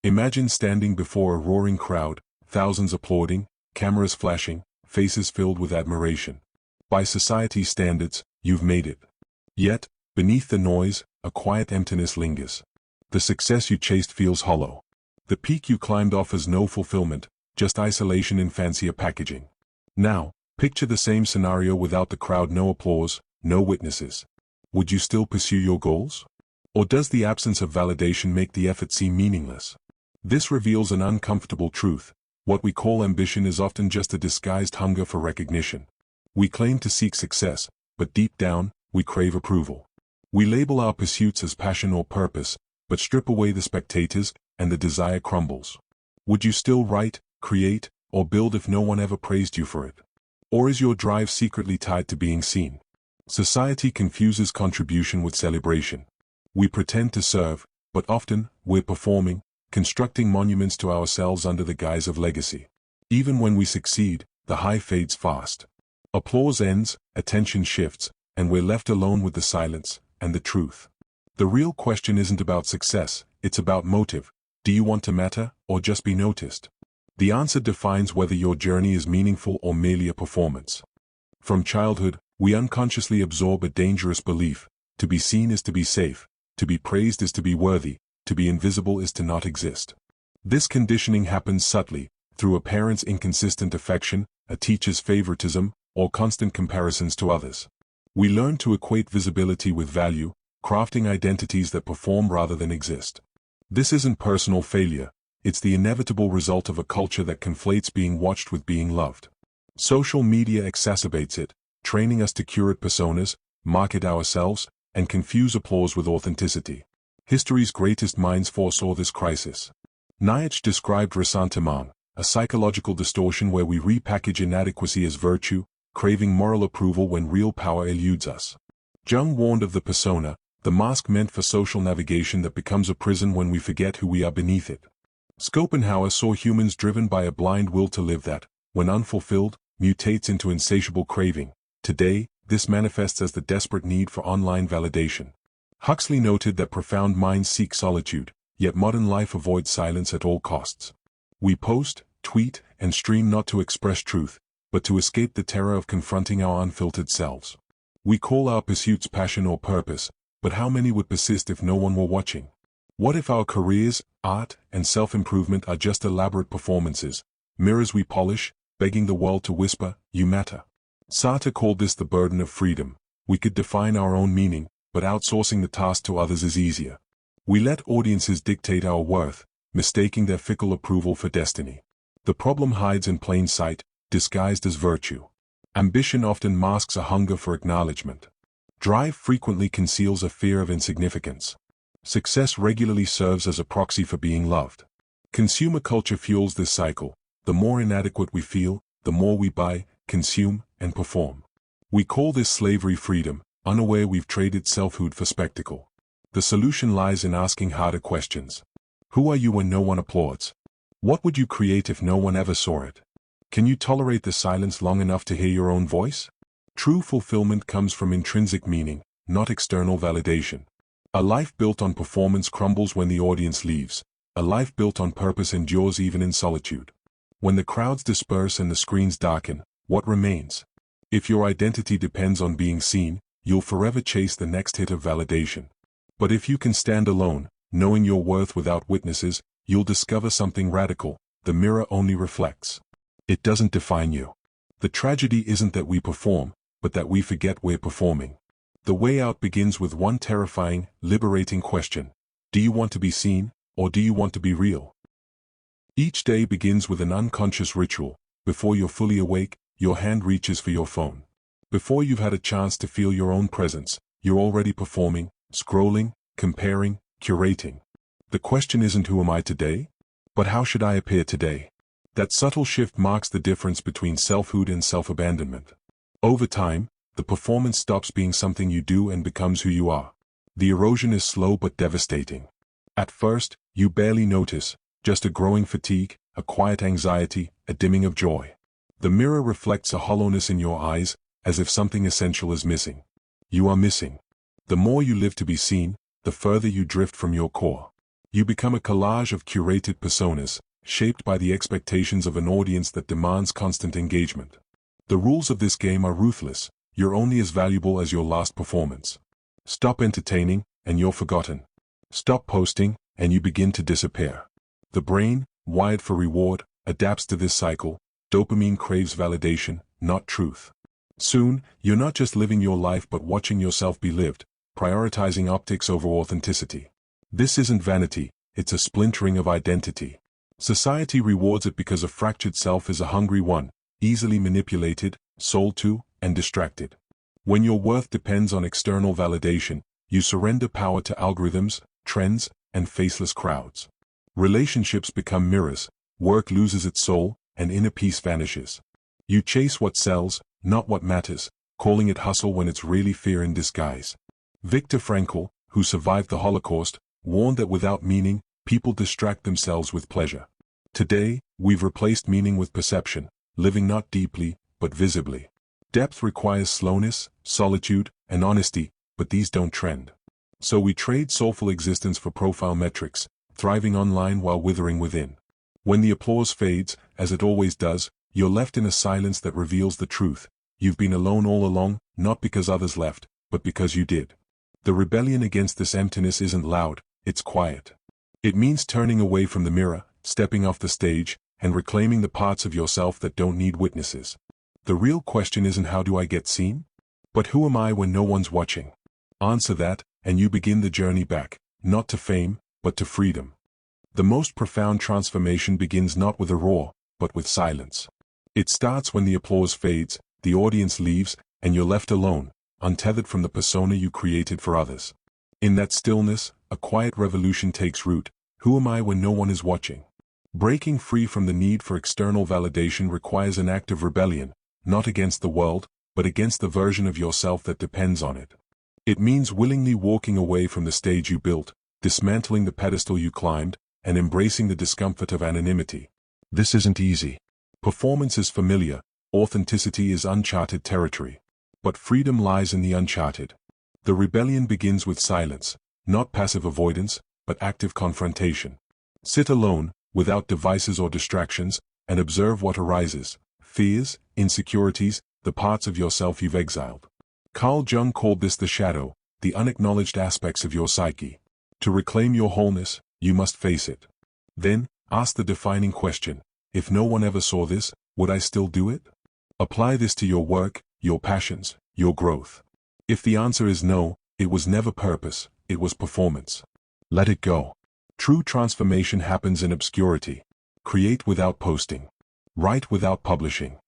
Imagine standing before a roaring crowd, thousands applauding, cameras flashing, faces filled with admiration. By society's standards, you've made it. Yet, beneath the noise, a quiet emptiness lingers. The success you chased feels hollow. The peak you climbed offers no fulfillment, just isolation in fancier packaging. Now, picture the same scenario without the crowd, no applause, no witnesses. Would you still pursue your goals? Or does the absence of validation make the effort seem meaningless? This reveals an uncomfortable truth. What we call ambition is often just a disguised hunger for recognition. We claim to seek success, but deep down, we crave approval. We label our pursuits as passion or purpose, but strip away the spectators, and the desire crumbles. Would you still write, create, or build if no one ever praised you for it? Or is your drive secretly tied to being seen? Society confuses contribution with celebration. We pretend to serve, but often, we're performing, constructing monuments to ourselves under the guise of legacy. Even when we succeed, the high fades fast. Applause ends, attention shifts, and we're left alone with the silence and the truth. The real question isn't about success, it's about motive. Do you want to matter, or just be noticed? The answer defines whether your journey is meaningful or merely a performance. From childhood, we unconsciously absorb a dangerous belief: to be seen is to be safe, to be praised is to be worthy, to be invisible is to not exist. This conditioning happens subtly, through a parent's inconsistent affection, a teacher's favoritism, or constant comparisons to others. We learn to equate visibility with value, crafting identities that perform rather than exist. This isn't personal failure, it's the inevitable result of a culture that conflates being watched with being loved. Social media exacerbates it, training us to curate personas, market ourselves, and confuse applause with authenticity. History's greatest minds foresaw this crisis. Nietzsche described ressentiment, a psychological distortion where we repackage inadequacy as virtue, craving moral approval when real power eludes us. Jung warned of the persona, the mask meant for social navigation that becomes a prison when we forget who we are beneath it. Schopenhauer saw humans driven by a blind will to live that, when unfulfilled, mutates into insatiable craving. Today, this manifests as the desperate need for online validation. Huxley noted that profound minds seek solitude, yet modern life avoids silence at all costs. We post, tweet, and stream not to express truth, but to escape the terror of confronting our unfiltered selves. We call our pursuits passion or purpose, but how many would persist if no one were watching? What if our careers, art, and self-improvement are just elaborate performances, mirrors we polish, begging the world to whisper, "You matter"? Sartre called this the burden of freedom. We could define our own meaning, but outsourcing the task to others is easier. We let audiences dictate our worth, mistaking their fickle approval for destiny. The problem hides in plain sight, disguised as virtue. Ambition often masks a hunger for acknowledgement. Drive frequently conceals a fear of insignificance. Success regularly serves as a proxy for being loved. Consumer culture fuels this cycle. The more inadequate we feel, the more we buy, consume, and perform. We call this slavery freedom, unaware we've traded selfhood for spectacle. The solution lies in asking harder questions. Who are you when no one applauds? What would you create if no one ever saw it? Can you tolerate the silence long enough to hear your own voice? True fulfillment comes from intrinsic meaning, not external validation. A life built on performance crumbles when the audience leaves. A life built on purpose endures even in solitude. When the crowds disperse and the screens darken, what remains? If your identity depends on being seen, you'll forever chase the next hit of validation. But if you can stand alone, knowing your worth without witnesses, you'll discover something radical: the mirror only reflects. It doesn't define you. The tragedy isn't that we perform, but that we forget we're performing. The way out begins with one terrifying, liberating question: do you want to be seen, or do you want to be real? Each day begins with an unconscious ritual. Before you're fully awake, your hand reaches for your phone. Before you've had a chance to feel your own presence, you're already performing, scrolling, comparing, curating. The question isn't who am I today, but how should I appear today? That subtle shift marks the difference between selfhood and self-abandonment. Over time, the performance stops being something you do and becomes who you are. The erosion is slow but devastating. At first, you barely notice, just a growing fatigue, a quiet anxiety, a dimming of joy. The mirror reflects a hollowness in your eyes, as if something essential is missing. You are missing. The more you live to be seen, the further you drift from your core. You become a collage of curated personas, shaped by the expectations of an audience that demands constant engagement. The rules of this game are ruthless. You're only as valuable as your last performance. Stop entertaining, and you're forgotten. Stop posting, and you begin to disappear. The brain, wired for reward, adapts to this cycle. Dopamine craves validation, not truth. Soon, you're not just living your life but watching yourself be lived, prioritizing optics over authenticity. This isn't vanity, it's a splintering of identity. Society rewards it because a fractured self is a hungry one, easily manipulated, sold to, and distracted. When your worth depends on external validation, you surrender power to algorithms, trends, and faceless crowds. Relationships become mirrors, work loses its soul, and inner peace vanishes. You chase what sells, not what matters, calling it hustle when it's really fear in disguise. Viktor Frankl, who survived the Holocaust, warned that without meaning, people distract themselves with pleasure. Today, we've replaced meaning with perception, living not deeply, but visibly. Depth requires slowness, solitude, and honesty, but these don't trend. So we trade soulful existence for profile metrics, thriving online while withering within. When the applause fades, as it always does, you're left in a silence that reveals the truth. You've been alone all along, not because others left, but because you did. The rebellion against this emptiness isn't loud, it's quiet. It means turning away from the mirror, stepping off the stage, and reclaiming the parts of yourself that don't need witnesses. The real question isn't how do I get seen? But who am I when no one's watching? Answer that, and you begin the journey back, not to fame, but to freedom. The most profound transformation begins not with a roar, but with silence. It starts when the applause fades, the audience leaves, and you're left alone, untethered from the persona you created for others. In that stillness, a quiet revolution takes root. Who am I when no one is watching? Breaking free from the need for external validation requires an act of rebellion, not against the world, but against the version of yourself that depends on it. It means willingly walking away from the stage you built, dismantling the pedestal you climbed, and embracing the discomfort of anonymity. This isn't easy. Performance is familiar, authenticity is uncharted territory. But freedom lies in the uncharted. The rebellion begins with silence, not passive avoidance, but active confrontation. Sit alone, without devices or distractions, and observe what arises: fears, insecurities, the parts of yourself you've exiled. Carl Jung called this the shadow, the unacknowledged aspects of your psyche. To reclaim your wholeness, you must face it. Then, ask the defining question: if no one ever saw this, would I still do it? Apply this to your work, your passions, your growth. If the answer is no, it was never purpose, it was performance. Let it go. True transformation happens in obscurity. Create without posting. Write without publishing.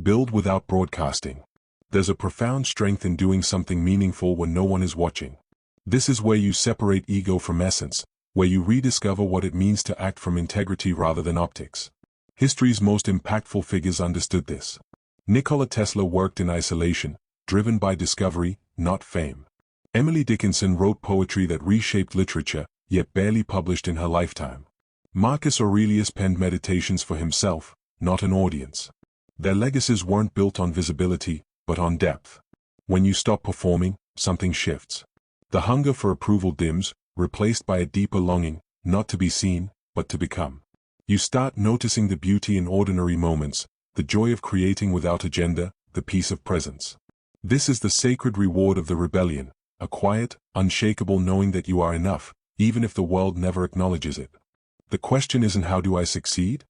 Build without broadcasting. There's a profound strength in doing something meaningful when no one is watching. This is where you separate ego from essence, where you rediscover what it means to act from integrity rather than optics. History's most impactful figures understood this. Nikola Tesla worked in isolation, driven by discovery, not fame. Emily Dickinson wrote poetry that reshaped literature, yet barely published in her lifetime. Marcus Aurelius penned meditations for himself, not an audience. Their legacies weren't built on visibility, but on depth. When you stop performing, something shifts. The hunger for approval dims, replaced by a deeper longing, not to be seen, but to become. You start noticing the beauty in ordinary moments, the joy of creating without agenda, the peace of presence. This is the sacred reward of the rebellion, a quiet, unshakable knowing that you are enough, even if the world never acknowledges it. The question isn't how do I succeed?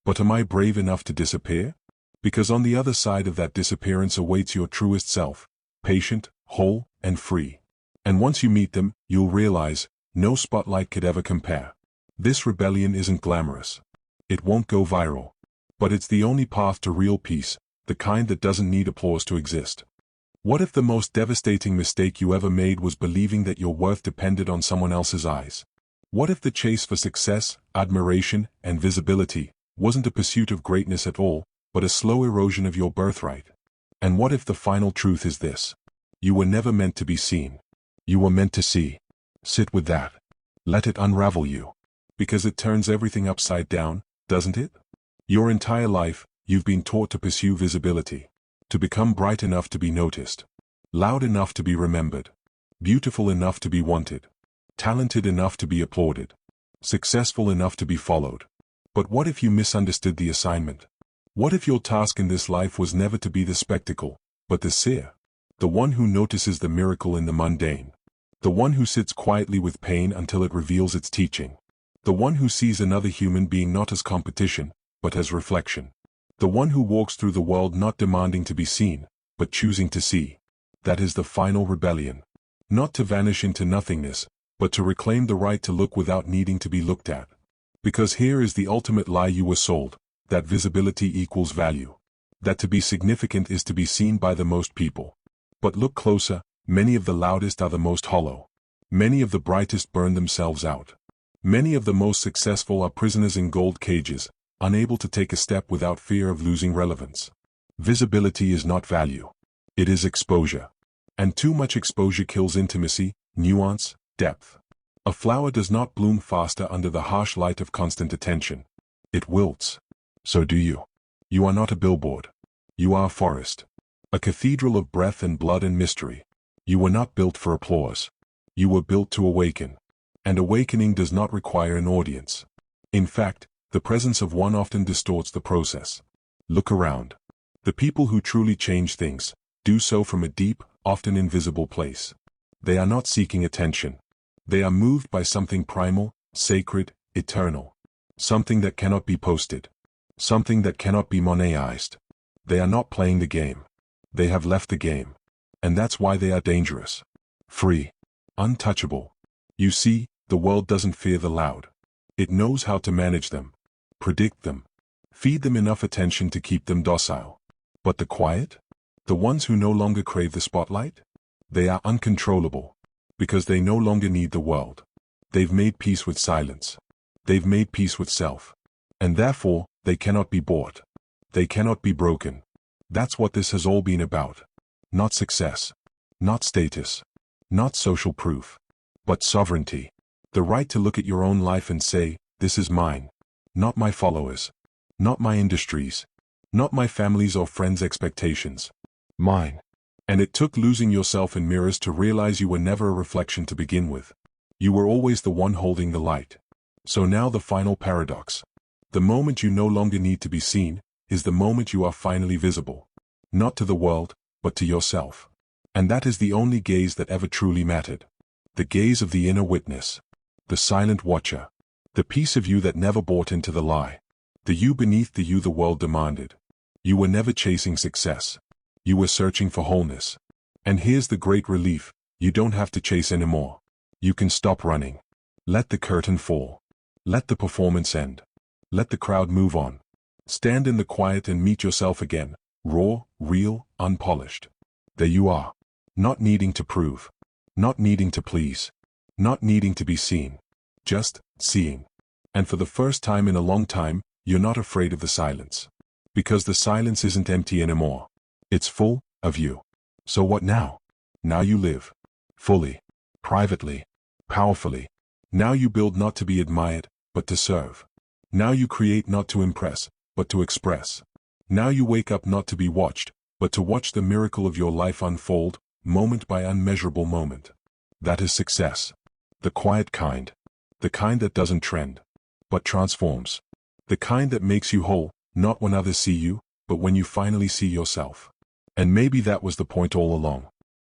But am I brave enough to disappear? Because on the other side of that disappearance awaits your truest self, patient, whole, and free. And once you meet them, you'll realize, no spotlight could ever compare. This rebellion isn't glamorous. It won't go viral. But it's the only path to real peace, the kind that doesn't need applause to exist. What if the most devastating mistake you ever made was believing that your worth depended on someone else's eyes? What if the chase for success, admiration, and visibility wasn't a pursuit of greatness at all, but a slow erosion of your birthright? And what if the final truth is this? You were never meant to be seen. You were meant to see. Sit with that. Let it unravel you. Because it turns everything upside down, doesn't it? Your entire life, you've been taught to pursue visibility. To become bright enough to be noticed. Loud enough to be remembered. Beautiful enough to be wanted. Talented enough to be applauded. successful enough to be followed. But what if you misunderstood the assignment? What if your task in this life was never to be the spectacle, but the seer? The one who notices the miracle in the mundane. The one who sits quietly with pain until it reveals its teaching. The one who sees another human being not as competition, but as reflection. The one who walks through the world not demanding to be seen, but choosing to see. That is the final rebellion. Not to vanish into nothingness, but to reclaim the right to look without needing to be looked at. Because here is the ultimate lie you were sold, that visibility equals value. That to be significant is to be seen by the most people. But look closer, many of the loudest are the most hollow. Many of the brightest burn themselves out. Many of the most successful are prisoners in gold cages, unable to take a step without fear of losing relevance. Visibility is not value. It is exposure. And too much exposure kills intimacy, nuance, depth. A flower does not bloom faster under the harsh light of constant attention. It wilts. So do you. You are not a billboard. You are a forest. A cathedral of breath and blood and mystery. You were not built for applause. You were built to awaken. And awakening does not require an audience. In fact, the presence of one often distorts the process. Look around. The people who truly change things do so from a deep, often invisible place. They are not seeking attention. They are moved by something primal, sacred, eternal. Something that cannot be posted. Something that cannot be monetized. They are not playing the game. They have left the game. And that's why they are dangerous. Free. Untouchable. You see, the world doesn't fear the loud. It knows how to manage them. Predict them. Feed them enough attention to keep them docile. But the quiet? The ones who no longer crave the spotlight? They are uncontrollable. Because they no longer need the world. They've made peace with silence. They've made peace with self. And therefore, they cannot be bought. They cannot be broken. That's what this has all been about. Not success. Not status. Not social proof. But sovereignty. The right to look at your own life and say, this is mine. Not my followers. Not my industries. Not my family's or friends' expectations. Mine. And it took losing yourself in mirrors to realize you were never a reflection to begin with. You were always the one holding the light. So now the final paradox. The moment you no longer need to be seen, is the moment you are finally visible. Not to the world, but to yourself. And that is the only gaze that ever truly mattered. The gaze of the inner witness. The silent watcher. The piece of you that never bought into the lie. The you beneath the you the world demanded. You were never chasing success. You were searching for wholeness. And here's the great relief, you don't have to chase anymore. You can stop running. Let the curtain fall. Let the performance end. Let the crowd move on. Stand in the quiet and meet yourself again, raw, real, unpolished. There you are. Not needing to prove. Not needing to please. Not needing to be seen. Just seeing. And for the first time in a long time, you're not afraid of the silence. Because the silence isn't empty anymore. It's full of you. So what now? Now you live. Fully. Privately. Powerfully. Now you build not to be admired, but to serve. Now you create not to impress, but to express. Now you wake up not to be watched, but to watch the miracle of your life unfold, moment by unmeasurable moment. That is success. The quiet kind. The kind that doesn't trend, but transforms. The kind that makes you whole, not when others see you, but when you finally see yourself. And maybe that was the point all along.